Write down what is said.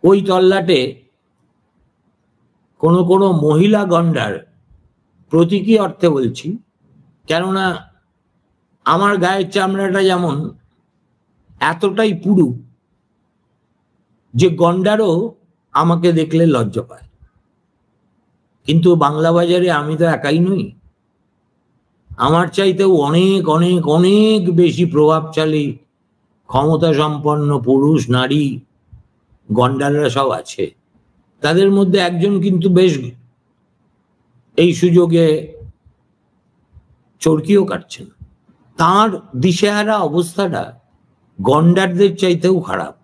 ওই তল্লাটে কোনো কোনো মহিলা গন্ডার, প্রতীকী অর্থে বলছি, কেননা আমার গায়ের চামড়াটা যেমন এতটাই পুরু যে গন্ডারও আমাকে দেখলে লজ্জা পায়। কিন্তু বাংলা বাজারে আমি তো একাই নই, আমার চাইতেও অনেক অনেক অনেক বেশি প্রভাবশালী, ক্ষমতা সম্পন্ন পুরুষ নারী গন্ডাররা সব আছে। তাদের মধ্যে একজন কিন্তু বেশ এই সুযোগে চরকিও কাটছেন। তার দিশেহারা অবস্থাটা গন্ডারদের চাইতেও খারাপ।